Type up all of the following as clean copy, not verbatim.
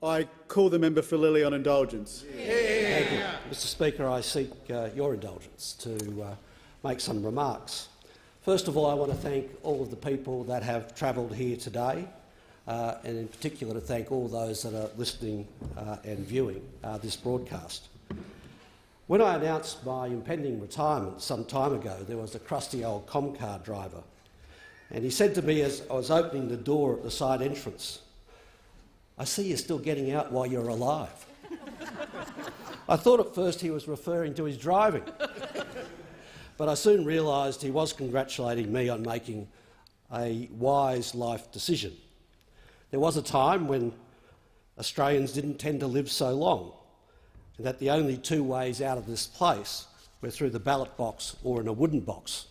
I call the member for Lily on indulgence. Thank you. Mr Speaker, I seek your indulgence to make some remarks. First of all, I want to thank all of the people that have travelled here today, and in particular to thank all those that are listening and viewing this broadcast. When I announced my impending retirement some time ago, there was a crusty old Comcar driver, and he said to me as I was opening the door at the side entrance, "I see you're still getting out while you're alive." I thought at first he was referring to his driving, but I soon realised he was congratulating me on making a wise life decision. There was a time when Australians didn't tend to live so long, and that the only two ways out of this place were through the ballot box or in a wooden box.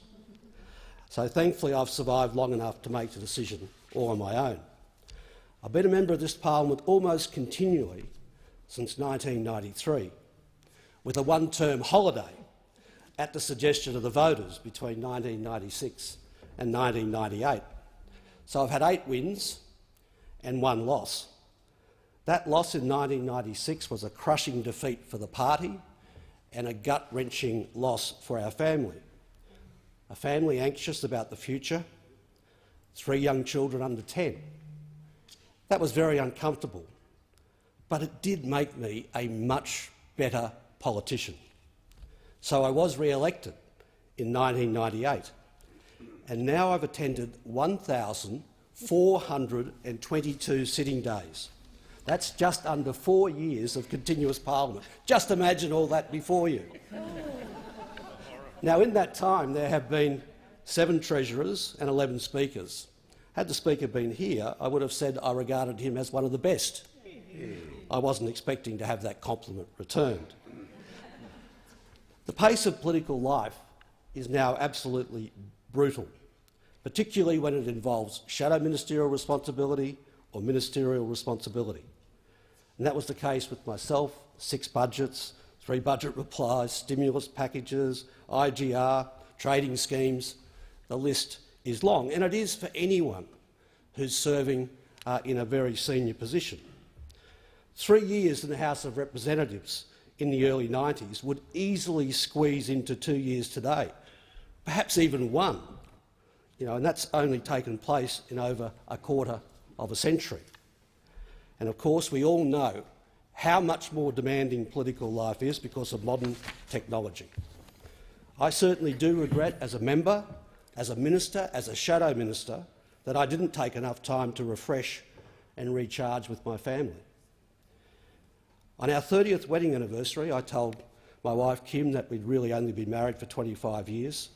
So thankfully I've survived long enough to make the decision all on my own. I've been a member of this parliament almost continually since 1993, with a one-term holiday at the suggestion of the voters between 1996 and 1998. So I've had 8 wins and 1 loss. That loss in 1996 was a crushing defeat for the party and a gut-wrenching loss for our family. A family anxious about the future, 3 young children under 10. That was very uncomfortable, but it did make me a much better politician. So I was re-elected in 1998, and now I've attended 1,422 sitting days. That's just under 4 years of continuous parliament. Just imagine all that before you. Now, in that time, there have been 7 treasurers and 11 speakers. Had the Speaker been here, I would have said I regarded him as one of the best. I wasn't expecting to have that compliment returned. The pace of political life is now absolutely brutal, particularly when it involves shadow ministerial responsibility or ministerial responsibility. And that was the case with myself: 6 budgets, 3 budget replies, stimulus packages, IGR, trading schemes. The list is long, and it is for anyone who's serving in a very senior position. 3 years in the House of Representatives in the early 90s would easily squeeze into 2 years today, perhaps even 1, and that's only taken place in over a quarter of a century. And of course we all know how much more demanding political life is because of modern technology. I certainly do regret, as a member, as a minister, as a shadow minister, that I didn't take enough time to refresh and recharge with my family. On our 30th wedding anniversary, I told my wife Kim that we'd really only been married for 25 years,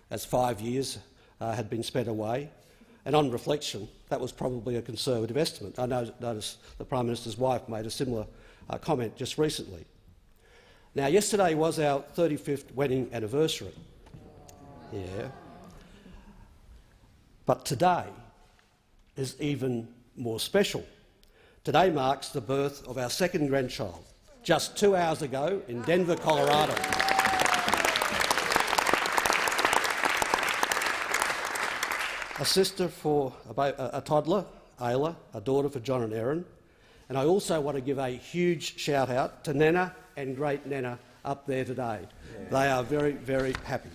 as 5 years had been spent away. And on reflection, that was probably a conservative estimate. I noticed the Prime Minister's wife made a similar comment just recently. Now, yesterday was our 35th wedding anniversary. Yeah. But today is even more special. Today marks the birth of our 2nd grandchild, just 2 hours ago in Denver, Colorado. A sister for a toddler, Ayla, a daughter for John and Erin. And I also want to give a huge shout-out to Nana and great Nana up there today. Yeah. They are very, very happy.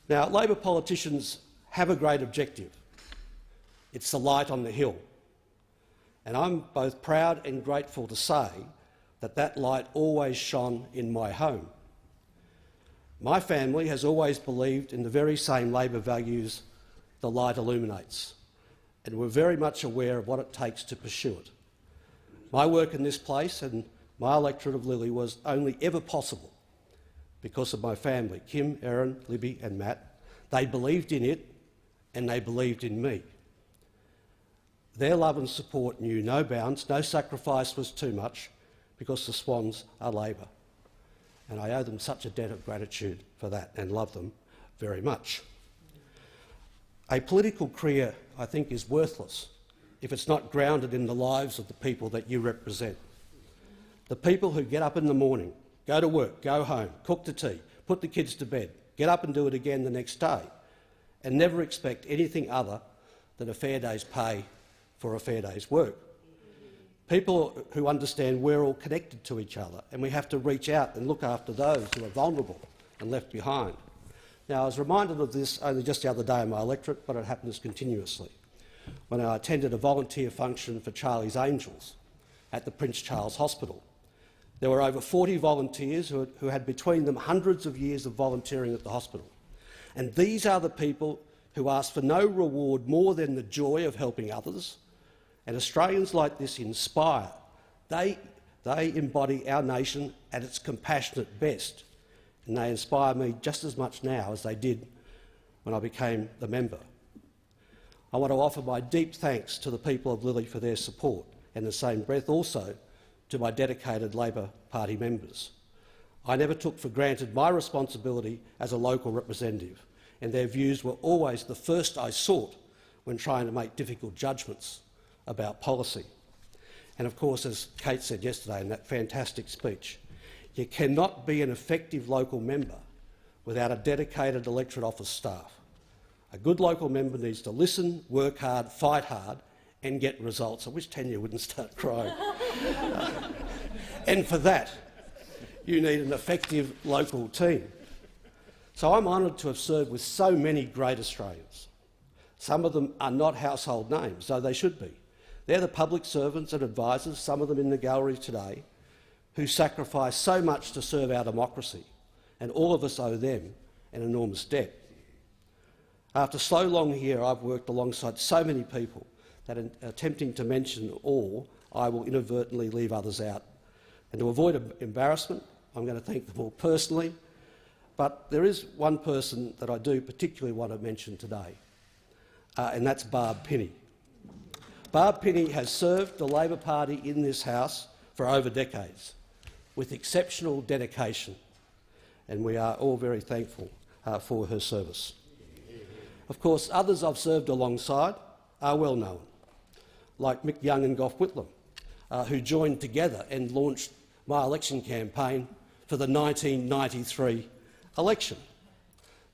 Now, Labor politicians have a great objective. It's the light on the hill. And I'm both proud and grateful to say that that light always shone in my home. My family has always believed in the very same Labor values the light illuminates, and we're very much aware of what it takes to pursue it. My work in this place and my electorate of Lily was only ever possible because of my family, Kim, Erin, Libby and Matt. They believed in it and they believed in me. Their love and support knew no bounds, no sacrifice was too much, because the Swans are Labor. And I owe them such a debt of gratitude for that and love them very much. A political career, I think, is worthless if it's not grounded in the lives of the people that you represent. The people who get up in the morning, go to work, go home, cook the tea, put the kids to bed, get up and do it again the next day, and never expect anything other than a fair day's pay for a fair day's work. People who understand we're all connected to each other and we have to reach out and look after those who are vulnerable and left behind. Now, I was reminded of this only just the other day in my electorate, but it happens continuously, when I attended a volunteer function for Charlie's Angels at the Prince Charles Hospital. There were over 40 volunteers who had between them hundreds of years of volunteering at the hospital. And these are the people who ask for no reward more than the joy of helping others. And Australians like this inspire. They embody our nation at its compassionate best, and they inspire me just as much now as they did when I became the member. I want to offer my deep thanks to the people of Lilley for their support, and in the same breath also to my dedicated Labor Party members. I never took for granted my responsibility as a local representative, and their views were always the first I sought when trying to make difficult judgments about policy. And of course, as Kate said yesterday in that fantastic speech, you cannot be an effective local member without a dedicated electorate office staff. A good local member needs to listen, work hard, fight hard and get results. I wish Tanya wouldn't start crying. And for that, you need an effective local team. So I'm honoured to have served with so many great Australians. Some of them are not household names, though they should be. They're the public servants and advisors, some of them in the gallery today, who sacrifice so much to serve our democracy, and all of us owe them an enormous debt. After so long here, I've worked alongside so many people that in attempting to mention all, I will inadvertently leave others out. And to avoid embarrassment, I'm going to thank them all personally, but there is one person that I do particularly want to mention today, and that's Barb Pinney. Barb Pinney has served the Labor Party in this House for over decades with exceptional dedication, and we are all very thankful for her service. Of course, others I've served alongside are well known, like Mick Young and Gough Whitlam, who joined together and launched my election campaign for the 1993 election.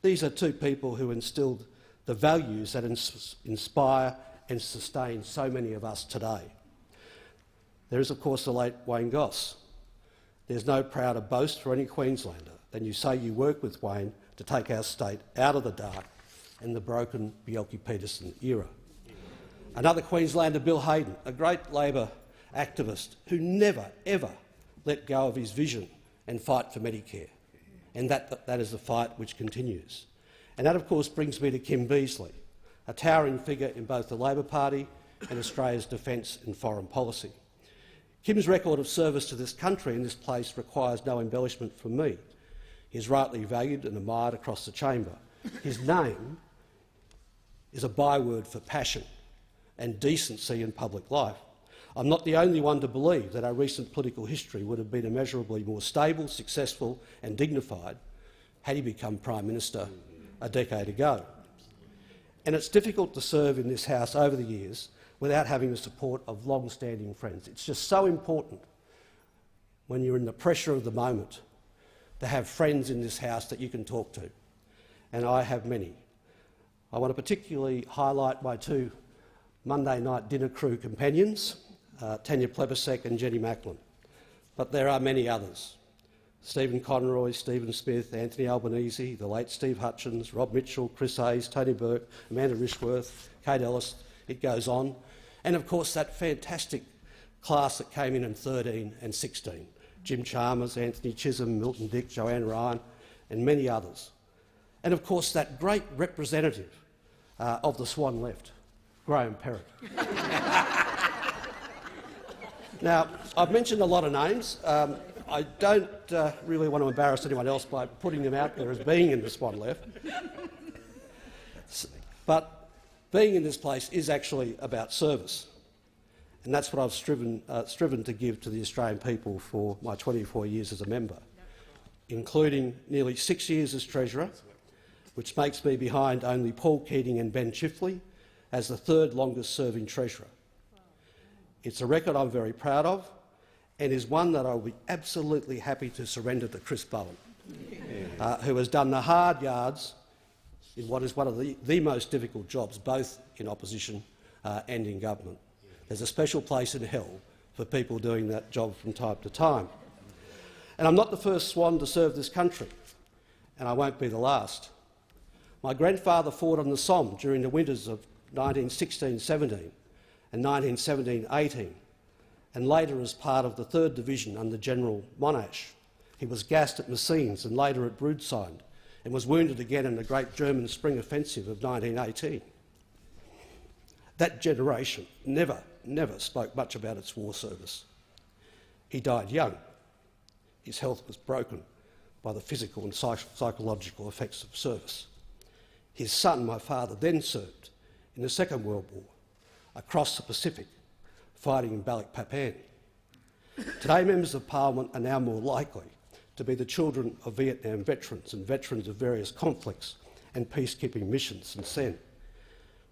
These are two people who instilled the values that inspire and sustain so many of us today. There is, of course, the late Wayne Goss. There's no prouder boast for any Queenslander than you say you work with Wayne to take our state out of the dark and the broken Bjelke-Petersen era. Another Queenslander, Bill Hayden, a great Labor activist who never, ever let go of his vision and fight for Medicare. And that is the fight which continues. And that, of course, brings me to Kim Beazley, a towering figure in both the Labor Party and Australia's defence and foreign policy. Kim's record of service to this country and this place requires no embellishment from me. He is rightly valued and admired across the chamber. His name is a byword for passion and decency in public life. I'm not the only one to believe that our recent political history would have been immeasurably more stable, successful and dignified had he become Prime Minister a decade ago. And it's difficult to serve in this House over the years without having the support of long-standing friends. It's just so important when you're in the pressure of the moment to have friends in this House that you can talk to, and I have many. I want to particularly highlight my two Monday night dinner crew companions, Tanya Plebisek and Jenny Macklin, but there are many others. Stephen Conroy, Stephen Smith, Anthony Albanese, the late Steve Hutchins, Rob Mitchell, Chris Hayes, Tony Burke, Amanda Rishworth, Kate Ellis, it goes on. And of course that fantastic class that came in 13 and 16, Jim Chalmers, Anthony Chisholm, Milton Dick, Joanne Ryan and many others. And of course that great representative of the Swan left, Graham Perrott. Now, I've mentioned a lot of names. I don't really want to embarrass anyone else by putting them out there as being in the Swan left. But being in this place is actually about service. And that's what I've striven to give to the Australian people for my 24 years as a member, including nearly 6 years as Treasurer, which makes me behind only Paul Keating and Ben Chifley as the third longest-serving Treasurer. It's a record I'm very proud of and is one that I'll be absolutely happy to surrender to Chris Bowen, who has done the hard yards in what is one of the most difficult jobs, both in opposition and in government. There's a special place in hell for people doing that job from time to time. And I'm not the first Swan to serve this country, and I won't be the last. My grandfather fought on the Somme during the winters of 1916-17 and 1917-18, and later as part of the 3rd Division under General Monash. He was gassed at Messines and later at Broadside, and was wounded again in the Great German Spring Offensive of 1918. That generation never spoke much about its war service. He died young. His health was broken by the physical and psychological effects of service. His son, my father, then served in the Second World War across the Pacific, fighting in Balikpapan. Today, members of Parliament are now more likely to be the children of Vietnam veterans and veterans of various conflicts and peacekeeping missions since then.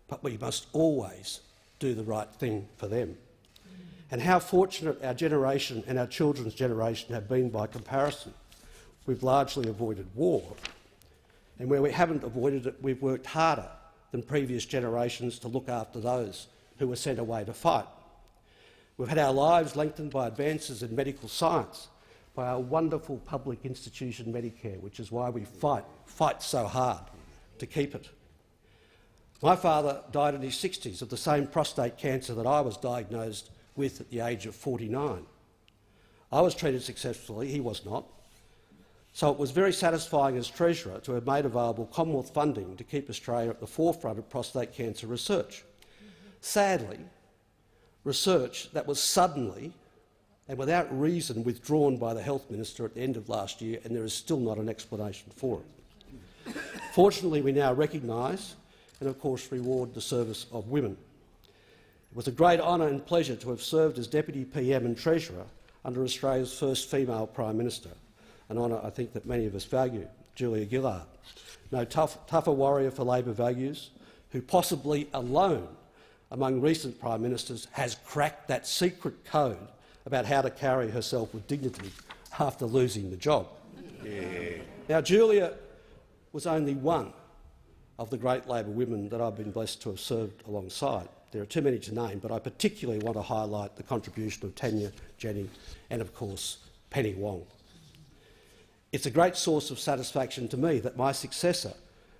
But we must always do the right thing for them. And how fortunate our generation and our children's generation have been by comparison. We've largely avoided war. And where we haven't avoided it, we've worked harder than previous generations to look after those who were sent away to fight. We've had our lives lengthened by advances in medical science, by our wonderful public institution Medicare, which is why we fight so hard to keep it. My father died in his 60s of the same prostate cancer that I was diagnosed with at the age of 49. I was treated successfully, he was not. So it was very satisfying as Treasurer to have made available Commonwealth funding to keep Australia at the forefront of prostate cancer research. Sadly, research that was suddenly and without reason withdrawn by the Health Minister at the end of last year, and there is still not an explanation for it. Fortunately, we now recognise and, of course, reward the service of women. It was a great honour and pleasure to have served as Deputy PM and Treasurer under Australia's first female Prime Minister, an honour I think that many of us value, Julia Gillard. No tougher warrior for Labor values, who possibly alone among recent Prime Ministers has cracked that secret code about how to carry herself with dignity after losing the job. Yeah. Now, Julia was only one of the great Labor women that I've been blessed to have served alongside. There are too many to name, but I particularly want to highlight the contribution of Tanya, Jenny and, of course, Penny Wong. It's a great source of satisfaction to me that my successor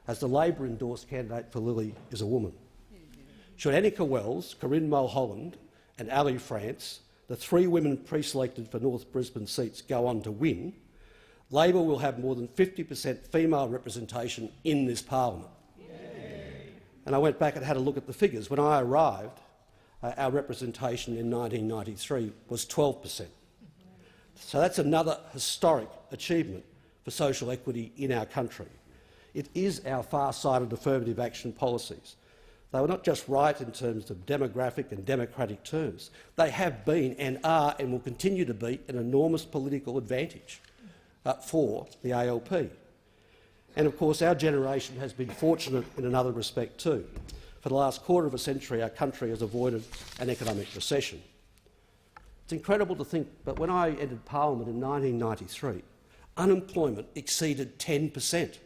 as the Labor-endorsed candidate for Lily is a woman. Should Annika Wells, Corinne Mulholland and Ali France, the 3 women pre-selected for North Brisbane seats, go on to win, Labor will have more than 50% female representation in this parliament. Yay. And I went back and had a look at the figures. When I arrived, our representation in 1993 was 12%. So that's another historic achievement for social equity in our country. It is our far-sighted affirmative action policies. They were not just right in terms of demographic and democratic terms. They have been and are and will continue to be an enormous political advantage for the ALP. And of course our generation has been fortunate in another respect too. For the last quarter of a century our country has avoided an economic recession. It's incredible to think, but when I entered Parliament in 1993, unemployment exceeded 10%,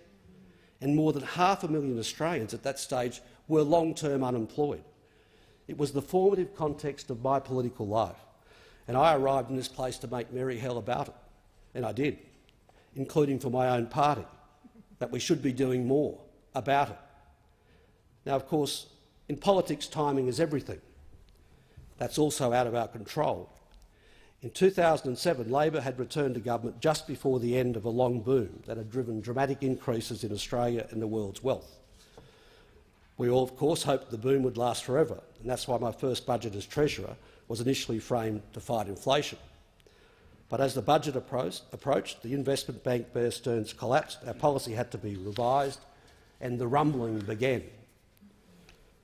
and more than 500,000 Australians at that stage were long-term unemployed. It was the formative context of my political life, and I arrived in this place to make merry hell about it, and I did, including for my own party, that we should be doing more about it. Now, of course, in politics, timing is everything. That's also out of our control. In 2007, Labor had returned to government just before the end of a long boom that had driven dramatic increases in Australia and the world's wealth. We all, of course, hoped the boom would last forever, and that's why my first budget as Treasurer was initially framed to fight inflation. But as the budget approached, the investment bank Bear Stearns collapsed, our policy had to be revised, and the rumbling began.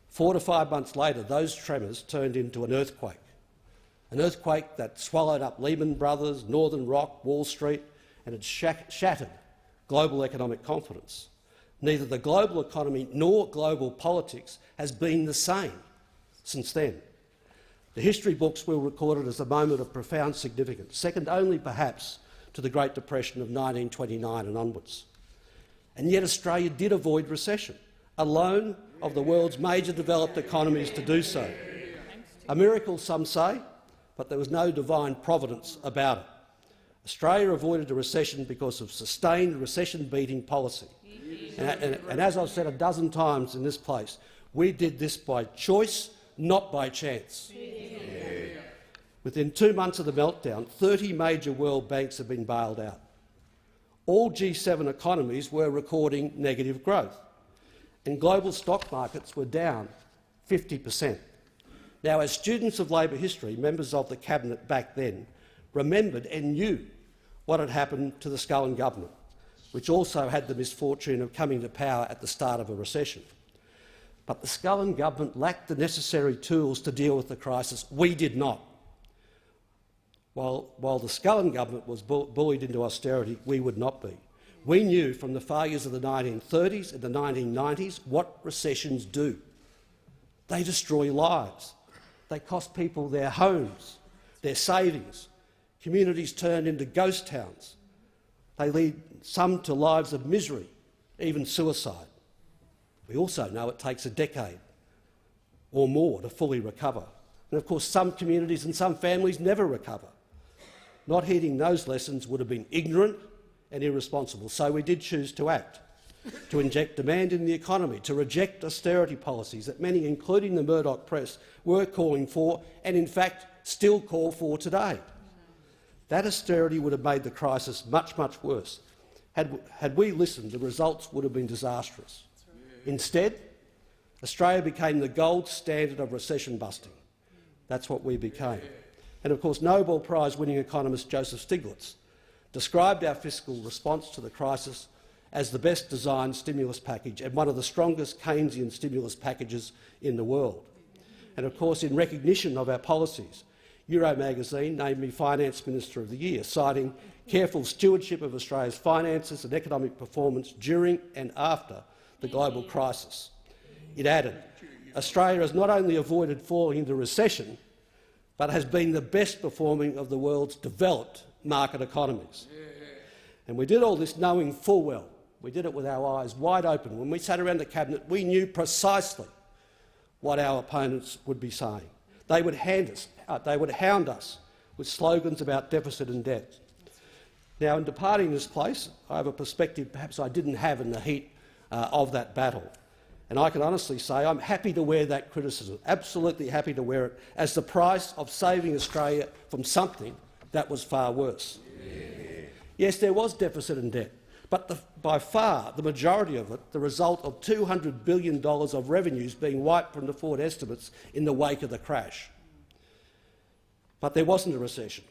4 to 5 months later, those tremors turned into an earthquake that swallowed up Lehman Brothers, Northern Rock, Wall Street, and had shattered global economic confidence. Neither the global economy nor global politics has been the same since then. The history books will record it as a moment of profound significance, second only perhaps to the Great Depression of 1929 and onwards. And yet Australia did avoid recession, alone of the world's major developed economies to do so. A miracle, some say, but there was no divine providence about it. Australia avoided a recession because of sustained recession-beating policy. And as I've said a dozen times in this place, we did this by choice, not by chance. Within 2 months of the meltdown, 30 major world banks have been bailed out. All G7 economies were recording negative growth, and global stock markets were down 50%. Now, as students of Labor history, members of the Cabinet back then remembered and knew what had happened to the Swan government, which also had the misfortune of coming to power at the start of a recession. But the Swan government lacked the necessary tools to deal with the crisis. We did not. While the Swan government was bullied into austerity, we would not be. We knew from the failures of the 1930s and the 1990s what recessions do. They destroy lives. They cost people their homes, their savings. Communities turn into ghost towns. They lead some to lives of misery, even suicide. We also know it takes a decade or more to fully recover. And of course, some communities and some families never recover. Not heeding those lessons would have been ignorant and irresponsible, so we did choose to act, to inject demand in the economy, to reject austerity policies that many, including the Murdoch press, were calling for and in fact still call for today. That austerity would have made the crisis much, much worse. Had we listened, the results would have been disastrous. Instead, Australia became the gold standard of recession busting. That's what we became. And of course, Nobel Prize-winning economist Joseph Stiglitz described our fiscal response to the crisis as the best designed stimulus package and one of the strongest Keynesian stimulus packages in the world. And of course, in recognition of our policies, Euro magazine named me Finance Minister of the Year, citing careful stewardship of Australia's finances and economic performance during and after the global crisis. It added, Australia has not only avoided falling into recession, but has been the best performing of the world's developed market economies. And we did all this knowing full well. We did it with our eyes wide open. When we sat around the Cabinet, we knew precisely what our opponents would be saying. They would hound us with slogans about deficit and debt. Now, in departing this place, I have a perspective perhaps I didn't have in the heat of that battle. And I can honestly say I'm happy to wear that criticism, absolutely happy to wear it, as the price of saving Australia from something that was far worse. Yes, there was deficit and debt, but by far the majority of it the result of $200 billion of revenues being wiped from the forward estimates in the wake of the crash. But there wasn't a recession.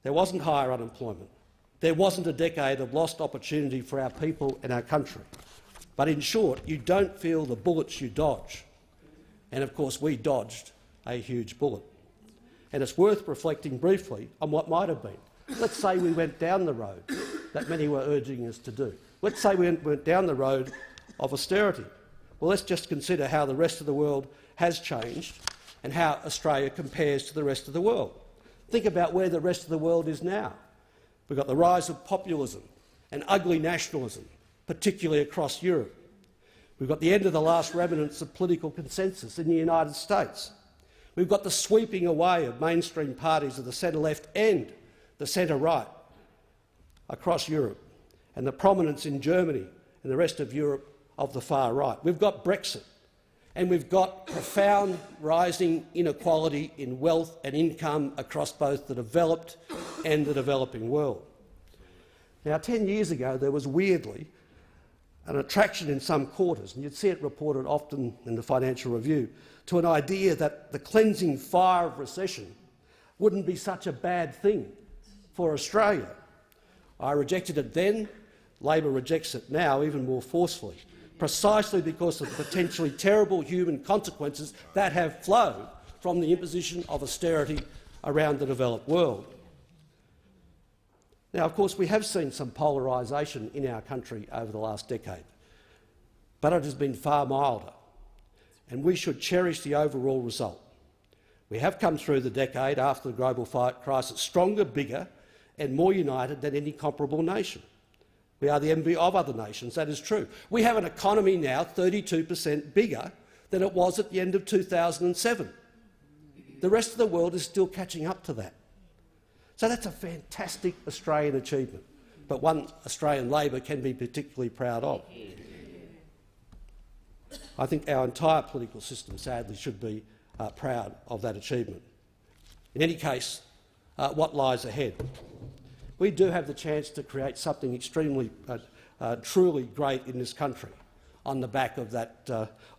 There wasn't higher unemployment. There wasn't a decade of lost opportunity for our people and our country. But in short, you don't feel the bullets you dodge. And of course, we dodged a huge bullet. And it's worth reflecting briefly on what might have been. Let's say we went down the road that many were urging us to do. Let's say we went down the road of austerity. Well, let's just consider how the rest of the world has changed and how Australia compares to the rest of the world. Think about where the rest of the world is now. We've got the rise of populism and ugly nationalism, particularly across Europe. We've got the end of the last remnants of political consensus in the United States. We've got the sweeping away of mainstream parties of the centre-left and the centre-right across Europe, and the prominence in Germany and the rest of Europe of the far right. We've got Brexit, and we've got profound rising inequality in wealth and income across both the developed and the developing world. Now, 10 years ago, there was weirdly an attraction in some quarters, and you'd see it reported often in the Financial Review, to an idea that the cleansing fire of recession wouldn't be such a bad thing for Australia. I rejected it then. Labor rejects it now even more forcefully, precisely because of the potentially terrible human consequences that have flowed from the imposition of austerity around the developed world. Now, of course, we have seen some polarisation in our country over the last decade, but it has been far milder, and we should cherish the overall result. We have come through the decade after the global crisis stronger, bigger and more united than any comparable nation. We are the envy of other nations, that is true. We have an economy now 32% bigger than it was at the end of 2007. The rest of the world is still catching up to that. So that's a fantastic Australian achievement, but one Australian Labor can be particularly proud of. I think our entire political system, sadly, should be proud of that achievement. In any case, what lies ahead? We do have the chance to create something extremely, truly great in this country on the back of that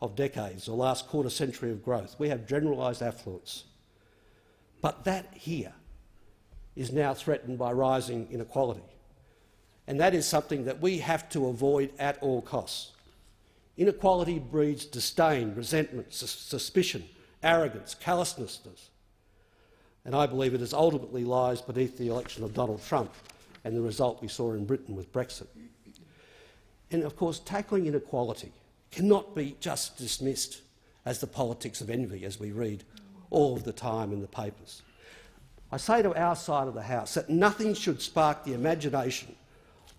of decades, the last quarter century of growth. We have generalised affluence. But that here is now threatened by rising inequality. And that is something that we have to avoid at all costs. Inequality breeds disdain, resentment, suspicion, arrogance, callousness. And I believe it ultimately lies beneath the election of Donald Trump and the result we saw in Britain with Brexit. And of course, tackling inequality cannot be just dismissed as the politics of envy, as we read all of the time in the papers. I say to our side of the House that nothing should spark the imagination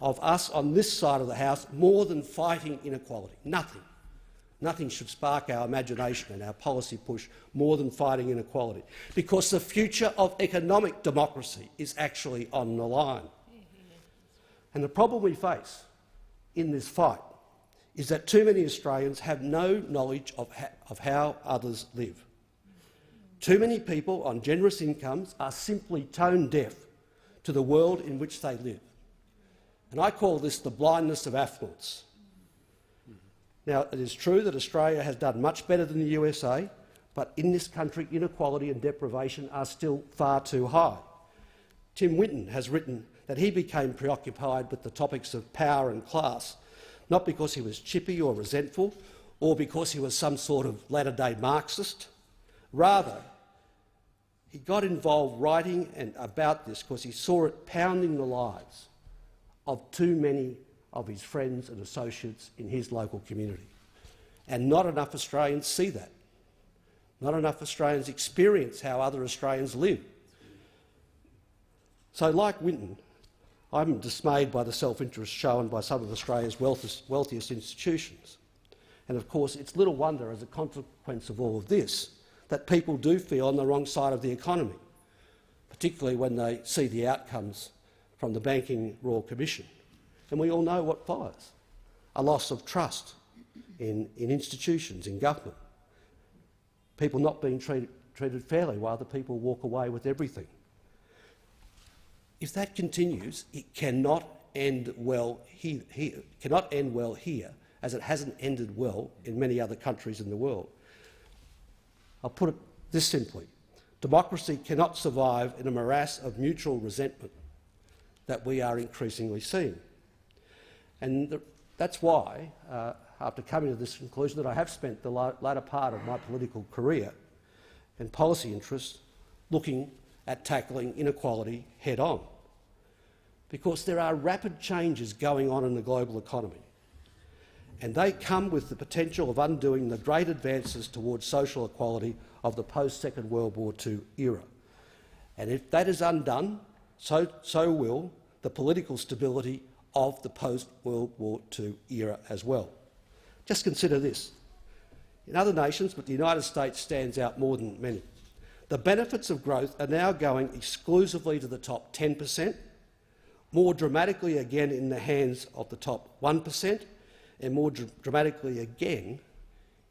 of us on this side of the House more than fighting inequality. Nothing. Nothing should spark our imagination and our policy push more than fighting inequality, because the future of economic democracy is actually on the line. And the problem we face in this fight is that too many Australians have no knowledge of how others live. Too many people on generous incomes are simply tone deaf to the world in which they live. And I call this the blindness of affluence. Now, it is true that Australia has done much better than the USA, but in this country inequality and deprivation are still far too high. Tim Winton has written that he became preoccupied with the topics of power and class, not because he was chippy or resentful, or because he was some sort of latter-day Marxist. Rather, he got involved writing about this because he saw it pounding the lives of too many of his friends and associates in his local community. And not enough Australians see that. Not enough Australians experience how other Australians live. So, like Winton, I'm dismayed by the self-interest shown by some of Australia's wealthiest institutions. And of course, it's little wonder, as a consequence of all of this, that people do feel on the wrong side of the economy, particularly when they see the outcomes from the Banking Royal Commission. And we all know what follows: a loss of trust in institutions, in government, people not being treated fairly while other people walk away with everything. If that continues, it cannot end well here, as it hasn't ended well in many other countries in the world. I'll put it this simply: democracy cannot survive in a morass of mutual resentment that we are increasingly seeing. And that's why, after coming to this conclusion, that I have spent the latter part of my political career and policy interests looking at tackling inequality head-on. Because there are rapid changes going on in the global economy, and they come with the potential of undoing the great advances towards social equality of the post-Second World War II era. And if that is undone, so will the political stability of the post-World War II era as well. Just consider this. In other nations, but the United States stands out more than many, the benefits of growth are now going exclusively to the top 10%, more dramatically again in the hands of the top 1%, and more dramatically again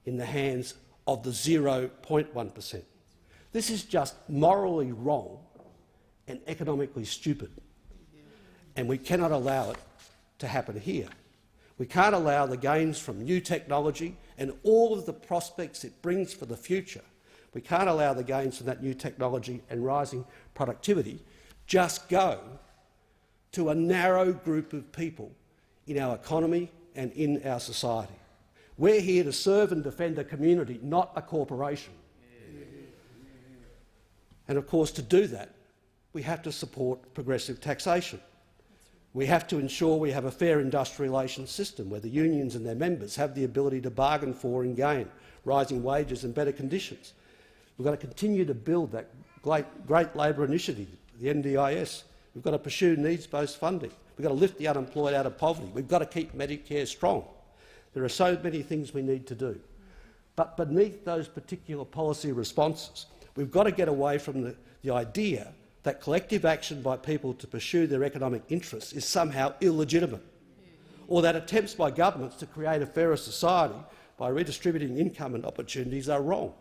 in the hands of the 0.1%. This is just morally wrong and economically stupid, and we cannot allow it to happen here. We can't allow the gains from new technology and all of the prospects it brings for the future. We can't allow the gains from that new technology and rising productivity just go to a narrow group of people in our economy and in our society. We're here to serve and defend a community, not a corporation. And of course, to do that, we have to support progressive taxation. We have to ensure we have a fair industrial relations system where the unions and their members have the ability to bargain for and gain rising wages and better conditions. We've got to continue to build that great labour initiative, the NDIS. We've got to pursue needs-based funding. We've got to lift the unemployed out of poverty. We've got to keep Medicare strong. There are so many things we need to do. But beneath those particular policy responses, We've got to get away from the idea that collective action by people to pursue their economic interests is somehow illegitimate, or that attempts by governments to create a fairer society by redistributing income and opportunities are wrong.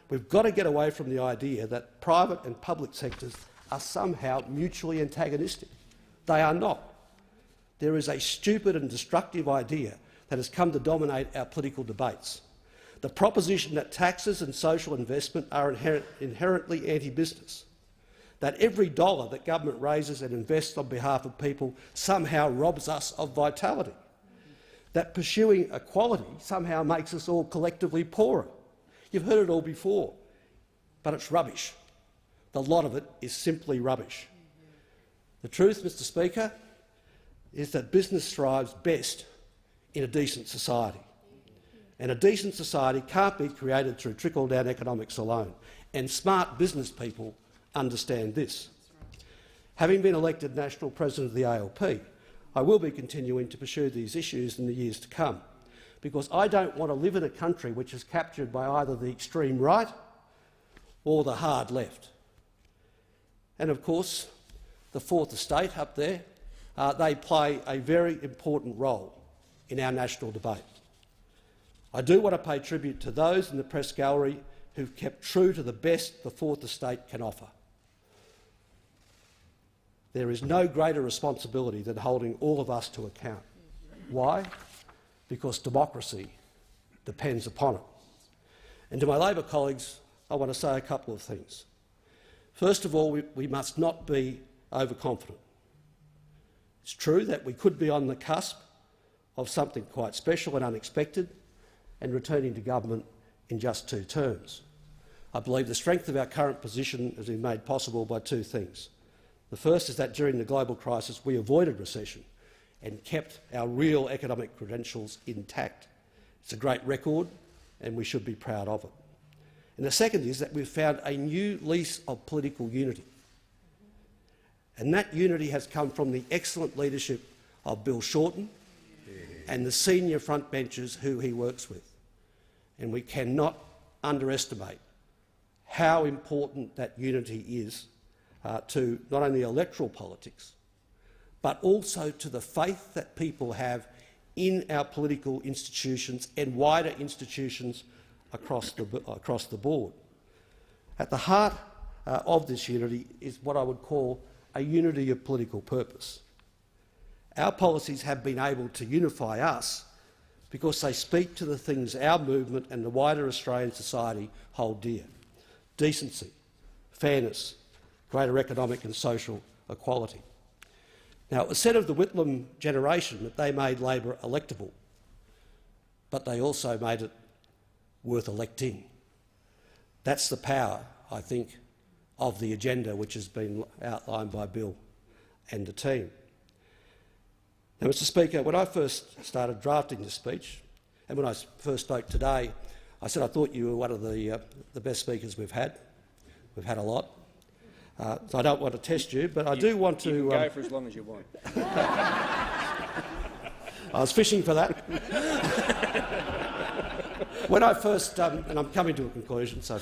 We've got to get away from the idea that private and public sectors are somehow mutually antagonistic. They are not. There is a stupid and destructive idea that has come to dominate our political debates. The proposition that taxes and social investment are inherently anti-business, that every dollar that government raises and invests on behalf of people somehow robs us of vitality, that pursuing equality somehow makes us all collectively poorer. You've heard it all before, but it's rubbish. The lot of it is simply rubbish. The truth, Mr Speaker, is that business thrives best in a decent society. And a decent society can't be created through trickle-down economics alone, and smart business people understand this. Having been elected National President of the ALP, I will be continuing to pursue these issues in the years to come, because I don't want to live in a country which is captured by either the extreme right or the hard left. And of course, the Fourth Estate up there, they play a very important role in our national debate. I do want to pay tribute to those in the press gallery who've kept true to the best the Fourth Estate can offer. There is no greater responsibility than holding all of us to account. Why? Because democracy depends upon it. And to my Labor colleagues, I want to say a couple of things. First of all, we must not be overconfident. It's true that we could be on the cusp of something quite special and unexpected, and returning to government in just 2 terms. I believe the strength of our current position has been made possible by 2 things. The first is that during the global crisis we avoided recession and kept our real economic credentials intact. It's a great record and we should be proud of it. And the second is that we've found a new lease of political unity. And that unity has come from the excellent leadership of Bill Shorten and the senior frontbenchers who he works with. And we cannot underestimate how important that unity is to not only electoral politics, but also to the faith that people have in our political institutions and wider institutions across the board. At the heart of this unity is what I would call a unity of political purpose. Our policies have been able to unify us because they speak to the things our movement and the wider Australian society hold dear: decency, fairness, greater economic and social equality. Now, it was said of the Whitlam generation that they made Labor electable, but they also made it worth electing. That's the power, I think, of the agenda which has been outlined by Bill and the team. Now, Mr Speaker, when I first started drafting this speech, and when I first spoke today, I said I thought you were one of the best speakers we've had. We've had a lot. So I don't want to test you, but I do want to— You can go for as long as you want. I was fishing for that. When I first— and I'm coming to a conclusion, so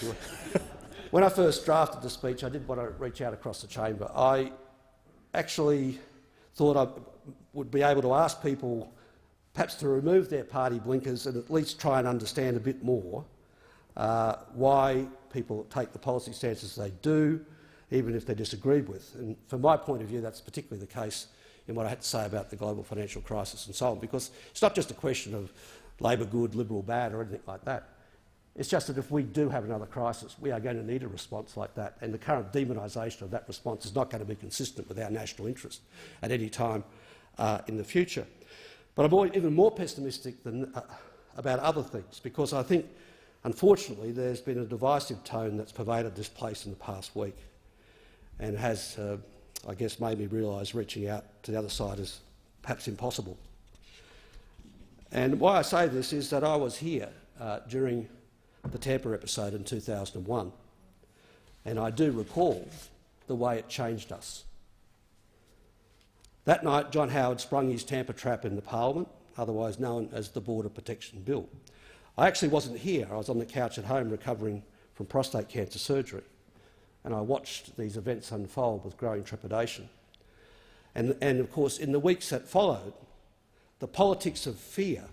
when I first drafted the speech, I did want to reach out across the chamber. I actually thought I would be able to ask people perhaps to remove their party blinkers and at least try and understand a bit more why people take the policy stances they do, even if they're disagreed with. And from my point of view, that's particularly the case in what I had to say about the global financial crisis and so on, because it's not just a question of Labor good, Liberal bad or anything like that. It's just that if we do have another crisis, we are going to need a response like that, and the current demonisation of that response is not going to be consistent with our national interest at any time in the future. But I'm even more pessimistic than, about other things, because I think, unfortunately, there's been a divisive tone that's pervaded this place in the past week and has, I guess, made me realise reaching out to the other side is perhaps impossible. And why I say this is that I was here during the Tampa episode in 2001, and I do recall the way it changed us. That night, John Howard sprung his Tampa trap in the Parliament, otherwise known as the Border Protection Bill. I actually wasn't here. I was on the couch at home recovering from prostate cancer surgery, and I watched these events unfold with growing trepidation. And of course, in the weeks that followed, the politics of fear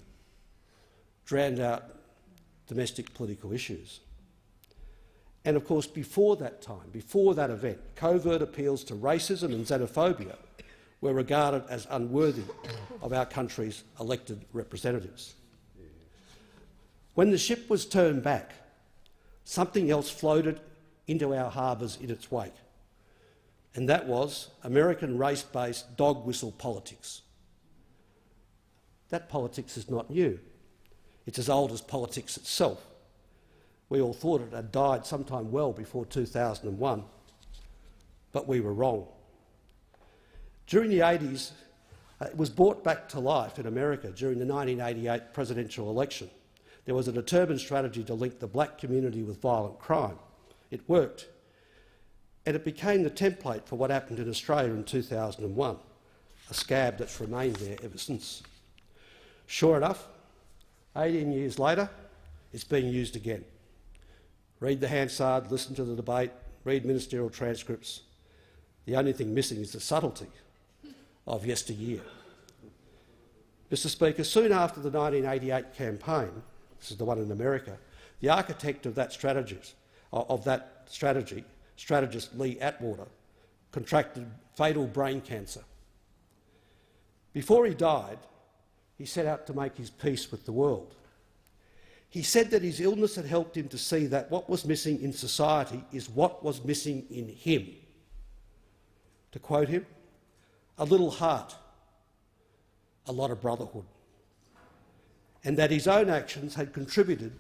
drowned out domestic political issues. And of course, before that time, before that event, covert appeals to racism and xenophobia were regarded as unworthy of our country's elected representatives. When the ship was turned back, something else floated into our harbours in its wake, and that was American race-based dog whistle politics. That politics is not new. It's as old as politics itself. We all thought it had died sometime well before 2001, but we were wrong. During the 80s, it was brought back to life in America during the 1988 presidential election. There was a determined strategy to link the black community with violent crime. It worked, and it became the template for what happened in Australia in 2001, a scab that's remained there ever since. Sure enough, 18 years later, it's being used again. Read the Hansard, listen to the debate, read ministerial transcripts. The only thing missing is the subtlety of yesteryear. Mr Speaker, soon after the 1988 campaign, this is the one in America, the architect of that strategy, strategist Lee Atwater, contracted fatal brain cancer. Before he died, he set out to make his peace with the world. He said that his illness had helped him to see that what was missing in society is what was missing in him. To quote him, a little heart, a lot of brotherhood, and that his own actions had contributed,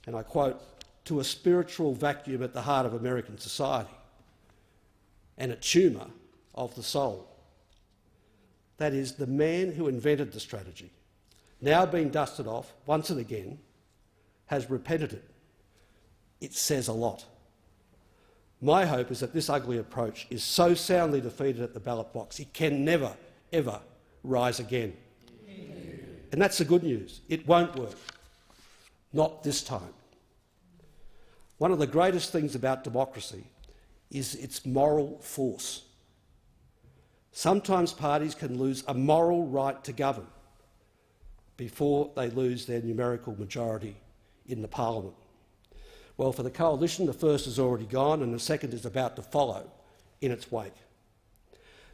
and I quote, to a spiritual vacuum at the heart of American society and a tumour of the soul. That is, the man who invented the strategy, now being dusted off once and again, has repented it. It says a lot. My hope is that this ugly approach is so soundly defeated at the ballot box it can never, ever rise again. And that's the good news. It won't work. Not this time. One of the greatest things about democracy is its moral force. Sometimes parties can lose a moral right to govern before they lose their numerical majority in the parliament. Well, for the coalition, the first is already gone and the second is about to follow in its wake.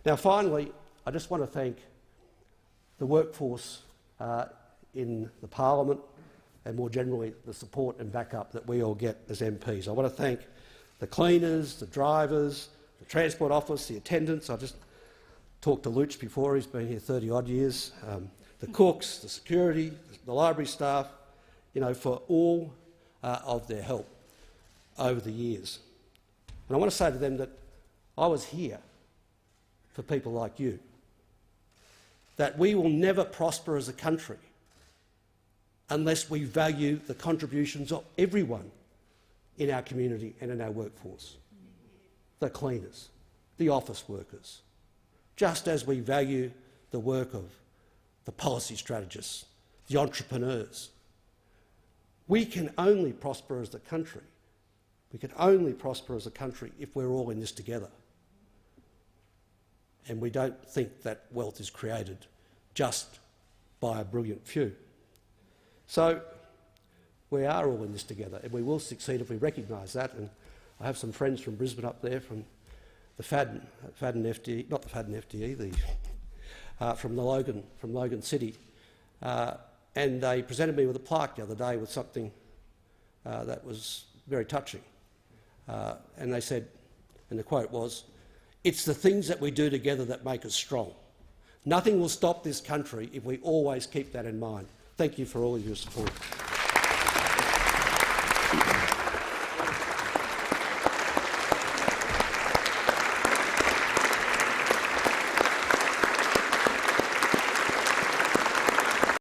Now, finally, I just want to thank the workforce in the parliament and more generally the support and backup that we all get as MPs. I want to thank the cleaners, the drivers, the Transport Office, the attendants. I just talked to Luch before, he's been here 30-odd years, the cooks, the security, the library staff, you know, for all of their help over the years. And I want to say to them that I was here for people like you, that we will never prosper as a country unless we value the contributions of everyone in our community and in our workforce. The cleaners, the office workers, just as we value the work of the policy strategists, the entrepreneurs. We can only prosper as a country. We can only prosper as a country if we're all in this together. And we don't think that wealth is created just by a brilliant few. So we are all in this together, and we will succeed if we recognise that. And I have some friends from Brisbane up there, from the Fadden FDE, not the Fadden FDE, from Logan City, and they presented me with a plaque the other day with something that was very touching. And they said, and the quote was, "It's the things that we do together that make us strong. Nothing will stop this country if we always keep that in mind." Thank you for all of your support.